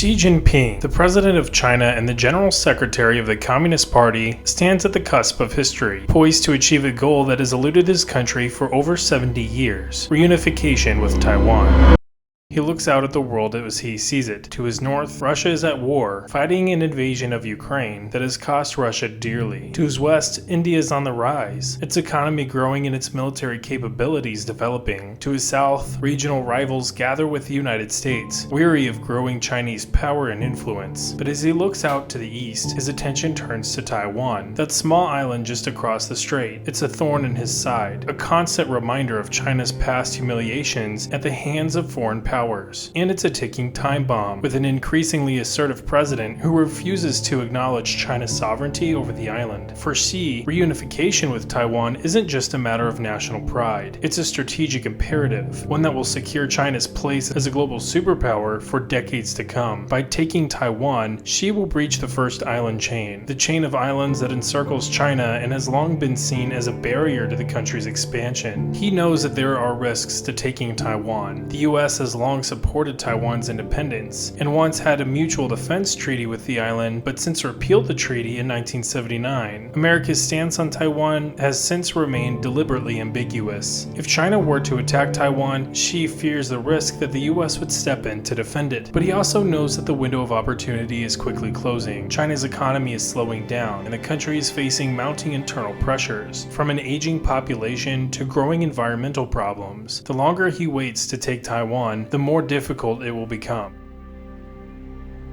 Xi Jinping, the president of China and the general secretary of the Communist Party, stands at the cusp of history, poised to achieve a goal that has eluded his country for over 70 years: reunification with Taiwan. He looks out at the world as he sees it. To his north, Russia is at war, fighting an invasion of Ukraine that has cost Russia dearly. To his west, India is on the rise, its economy growing and its military capabilities developing. To his south, regional rivals gather with the United States, weary of growing Chinese power and influence. But as he looks out to the east, his attention turns to Taiwan, that small island just across the strait. It's a thorn in his side, a constant reminder of China's past humiliations at the hands of foreign powers. And it's a ticking time bomb, with an increasingly assertive president who refuses to acknowledge China's sovereignty over the island. For Xi, reunification with Taiwan isn't just a matter of national pride. It's a strategic imperative, one that will secure China's place as a global superpower for decades to come. By taking Taiwan, Xi will breach the first island chain, the chain of islands that encircles China and has long been seen as a barrier to the country's expansion. He knows that there are risks to taking Taiwan. The US has long supported Taiwan's independence and once had a mutual defense treaty with the island, but since repealed the treaty in 1979, America's stance on Taiwan has since remained deliberately ambiguous. If China were to attack Taiwan, Xi fears the risk that the US would step in to defend it. But he also knows that the window of opportunity is quickly closing. China's economy is slowing down, and the country is facing mounting internal pressures, from an aging population to growing environmental problems. The longer he waits to take Taiwan, the more difficult it will become.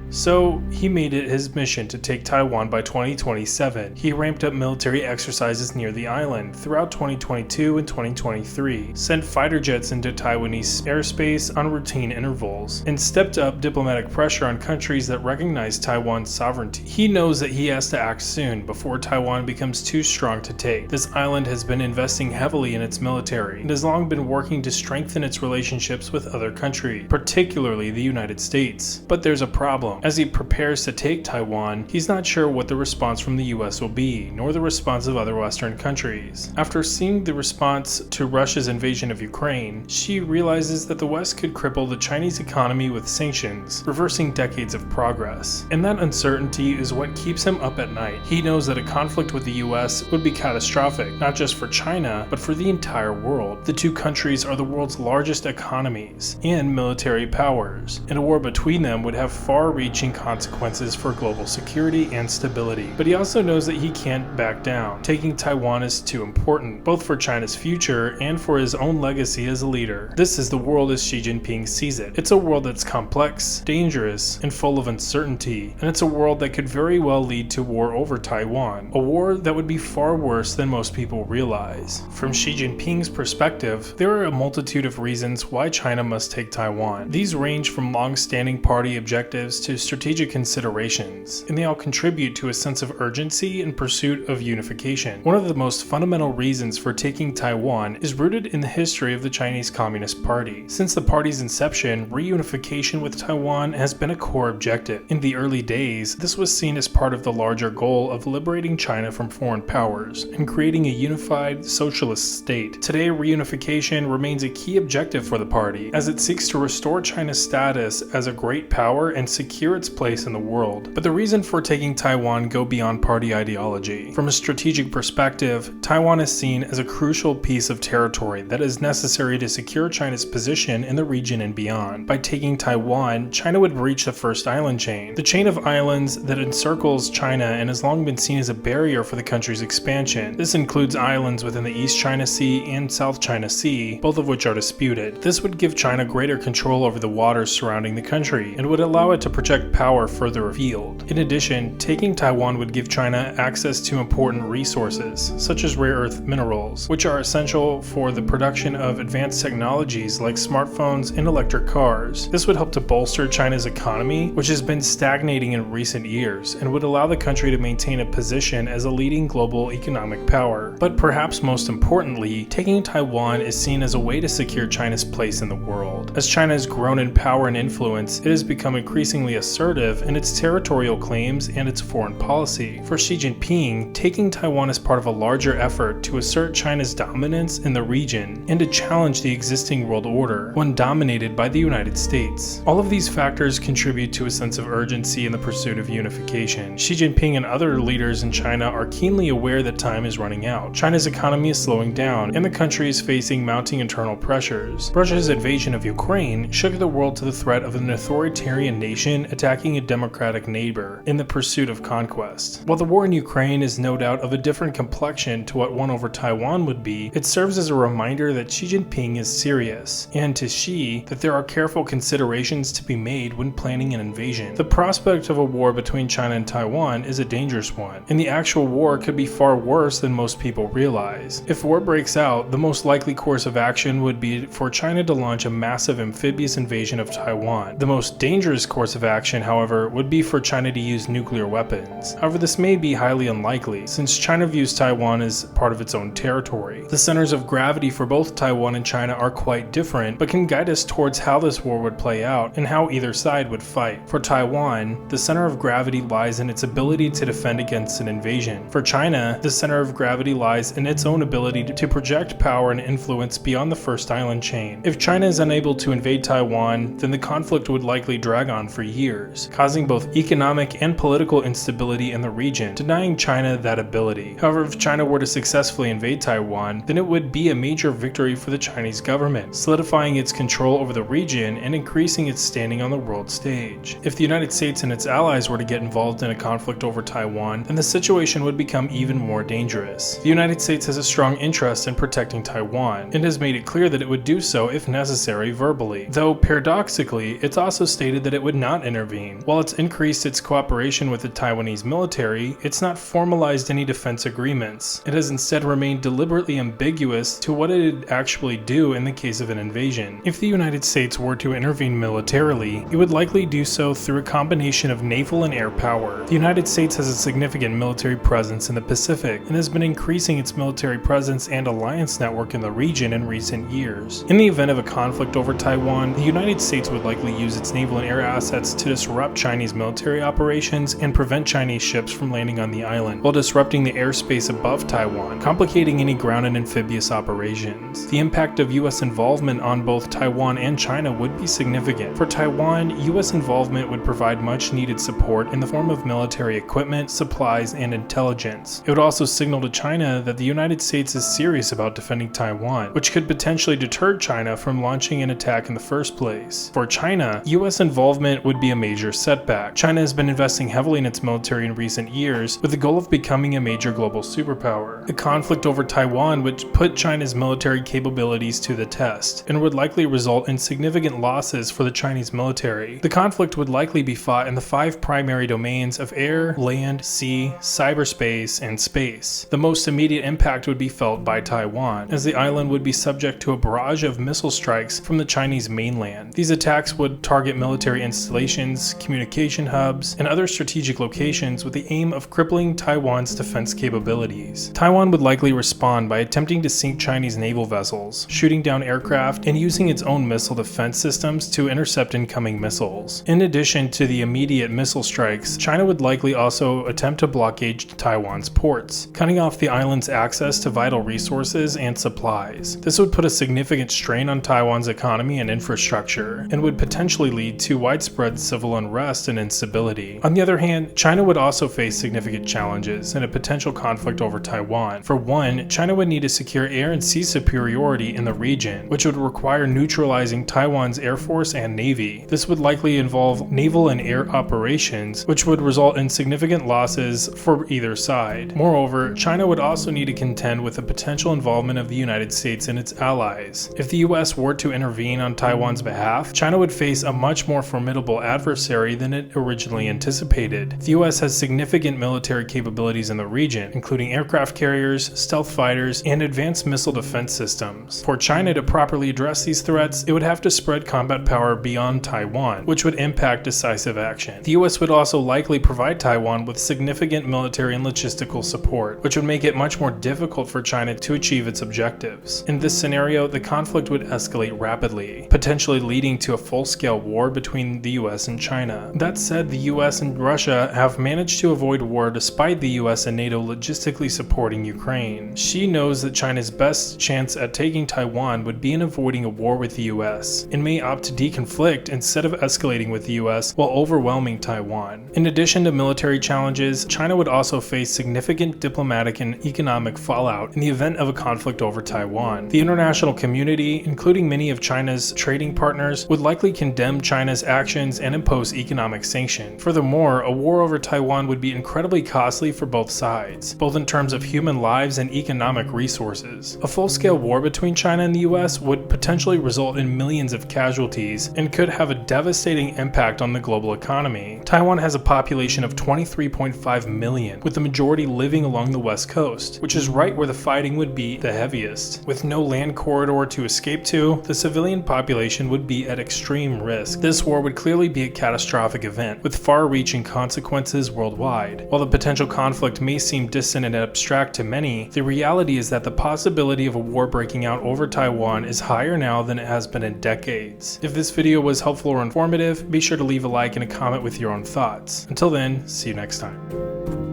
So, he made it his mission to take Taiwan by 2027. He ramped up military exercises near the island throughout 2022 and 2023, sent fighter jets into Taiwanese airspace on routine intervals, and stepped up diplomatic pressure on countries that recognize Taiwan's sovereignty. He knows that he has to act soon before Taiwan becomes too strong to take. This island has been investing heavily in its military and has long been working to strengthen its relationships with other countries, particularly the United States. But there's a problem. As he prepares to take Taiwan, he's not sure what the response from the US will be, nor the response of other Western countries. After seeing the response to Russia's invasion of Ukraine, Xi realizes that the West could cripple the Chinese economy with sanctions, reversing decades of progress. And that uncertainty is what keeps him up at night. He knows that a conflict with the US would be catastrophic, not just for China, but for the entire world. The two countries are the world's largest economies and military powers, and a war between them would have far-reaching consequences for global security and stability. But he also knows that he can't back down. Taking Taiwan is too important, both for China's future and for his own legacy as a leader. This is the world as Xi Jinping sees it. It's a world that's complex, dangerous, and full of uncertainty. And it's a world that could very well lead to war over Taiwan, a war that would be far worse than most people realize. From Xi Jinping's perspective, there are a multitude of reasons why China must take Taiwan. These range from long-standing party objectives to strategic considerations, and they all contribute to a sense of urgency and pursuit of unification. One of the most fundamental reasons for taking Taiwan is rooted in the history of the Chinese Communist Party. Since the party's inception, reunification with Taiwan has been a core objective. In the early days, this was seen as part of the larger goal of liberating China from foreign powers and creating a unified socialist state. Today, reunification remains a key objective for the party, as it seeks to restore China's status as a great power and secure its place in the world. But the reason for taking Taiwan go beyond party ideology. From a strategic perspective, Taiwan is seen as a crucial piece of territory that is necessary to secure China's position in the region and beyond. By taking Taiwan, China would breach the first island chain, the chain of islands that encircles China and has long been seen as a barrier for the country's expansion. This includes islands within the East China Sea and South China Sea, both of which are disputed. This would give China greater control over the waters surrounding the country and would allow it to project power further afield. In addition, taking Taiwan would give China access to important resources, such as rare earth minerals, which are essential for the production of advanced technologies like smartphones and electric cars. This would help to bolster China's economy, which has been stagnating in recent years, and would allow the country to maintain a position as a leading global economic power. But perhaps most importantly, taking Taiwan is seen as a way to secure China's place in the world. As China has grown in power and influence, it has become increasingly a assertive in its territorial claims and its foreign policy. For Xi Jinping, taking Taiwan is part of a larger effort to assert China's dominance in the region and to challenge the existing world order, one dominated by the United States. All of these factors contribute to a sense of urgency in the pursuit of unification. Xi Jinping and other leaders in China are keenly aware that time is running out. China's economy is slowing down, and the country is facing mounting internal pressures. Russia's invasion of Ukraine shook the world to the threat of an authoritarian nation attacking a democratic neighbor in the pursuit of conquest. While the war in Ukraine is no doubt of a different complexion to what one over Taiwan would be, it serves as a reminder that Xi Jinping is serious, and to Xi that there are careful considerations to be made when planning an invasion. The prospect of a war between China and Taiwan is a dangerous one, and the actual war could be far worse than most people realize. If war breaks out, the most likely course of action would be for China to launch a massive amphibious invasion of Taiwan. The most dangerous course of action, however, would be for China to use nuclear weapons. However, this may be highly unlikely, since China views Taiwan as part of its own territory. The centers of gravity for both Taiwan and China are quite different, but can guide us towards how this war would play out and how either side would fight. For Taiwan, the center of gravity lies in its ability to defend against an invasion. For China, the center of gravity lies in its own ability to project power and influence beyond the first island chain. If China is unable to invade Taiwan, then the conflict would likely drag on for years, causing both economic and political instability in the region, denying China that ability. However, if China were to successfully invade Taiwan, then it would be a major victory for the Chinese government, solidifying its control over the region and increasing its standing on the world stage. If the United States and its allies were to get involved in a conflict over Taiwan, then the situation would become even more dangerous. The United States has a strong interest in protecting Taiwan, and has made it clear that it would do so if necessary verbally. Though, paradoxically, it's also stated that it would not intervene. While it's increased its cooperation with the Taiwanese military, it's not formalized any defense agreements. It has instead remained deliberately ambiguous to what it'd actually do in the case of an invasion. If the United States were to intervene militarily, it would likely do so through a combination of naval and air power. The United States has a significant military presence in the Pacific, and has been increasing its military presence and alliance network in the region in recent years. In the event of a conflict over Taiwan, the United States would likely use its naval and air assets to disrupt Chinese military operations and prevent Chinese ships from landing on the island, while disrupting the airspace above Taiwan, complicating any ground and amphibious operations. The impact of U.S. involvement on both Taiwan and China would be significant. For Taiwan, U.S. involvement would provide much needed support in the form of military equipment, supplies, and intelligence. It would also signal to China that the United States is serious about defending Taiwan, which could potentially deter China from launching an attack in the first place. For China, U.S. involvement would be a major setback. China has been investing heavily in its military in recent years with the goal of becoming a major global superpower. The conflict over Taiwan would put China's military capabilities to the test, and would likely result in significant losses for the Chinese military. The conflict would likely be fought in the 5 primary domains of air, land, sea, cyberspace, and space. The most immediate impact would be felt by Taiwan, as the island would be subject to a barrage of missile strikes from the Chinese mainland. These attacks would target military installations, communication hubs, and other strategic locations with the aim of crippling Taiwan's defense capabilities. Taiwan would likely respond by attempting to sink Chinese naval vessels, shooting down aircraft, and using its own missile defense systems to intercept incoming missiles. In addition to the immediate missile strikes, China would likely also attempt to blockade Taiwan's ports, cutting off the island's access to vital resources and supplies. This would put a significant strain on Taiwan's economy and infrastructure, and would potentially lead to widespread civil unrest and instability. On the other hand, China would also face significant challenges in a potential conflict over Taiwan. For one, China would need to secure air and sea superiority in the region, which would require neutralizing Taiwan's air force and navy. This would likely involve naval and air operations, which would result in significant losses for either side. Moreover, China would also need to contend with the potential involvement of the United States and its allies. If the US were to intervene on Taiwan's behalf, China would face a much more formidable adversary than it originally anticipated. The US has significant military capabilities in the region, including aircraft carriers, stealth fighters, and advanced missile defense systems. For China to properly address these threats, it would have to spread combat power beyond Taiwan, which would impact decisive action. The US would also likely provide Taiwan with significant military and logistical support, which would make it much more difficult for China to achieve its objectives. In this scenario, the conflict would escalate rapidly, potentially leading to a full-scale war between the US and and China. That said, the US and Russia have managed to avoid war despite the US and NATO logistically supporting Ukraine. Xi knows that China's best chance at taking Taiwan would be in avoiding a war with the US, and may opt to deconflict instead of escalating with the US while overwhelming Taiwan. In addition to military challenges, China would also face significant diplomatic and economic fallout in the event of a conflict over Taiwan. The international community, including many of China's trading partners, would likely condemn China's actions and impose economic sanction. Furthermore, a war over Taiwan would be incredibly costly for both sides, both in terms of human lives and economic resources. A full-scale war between China and the US would potentially result in millions of casualties and could have a devastating impact on the global economy. Taiwan has a population of 23.5 million, with the majority living along the west coast, which is right where the fighting would be the heaviest. With no land corridor to escape to, the civilian population would be at extreme risk. This war would clearly be a catastrophic event, with far-reaching consequences worldwide. While the potential conflict may seem distant and abstract to many, the reality is that the possibility of a war breaking out over Taiwan is higher now than it has been in decades. If this video was helpful or informative, be sure to leave a like and a comment with your own thoughts. Until then, see you next time.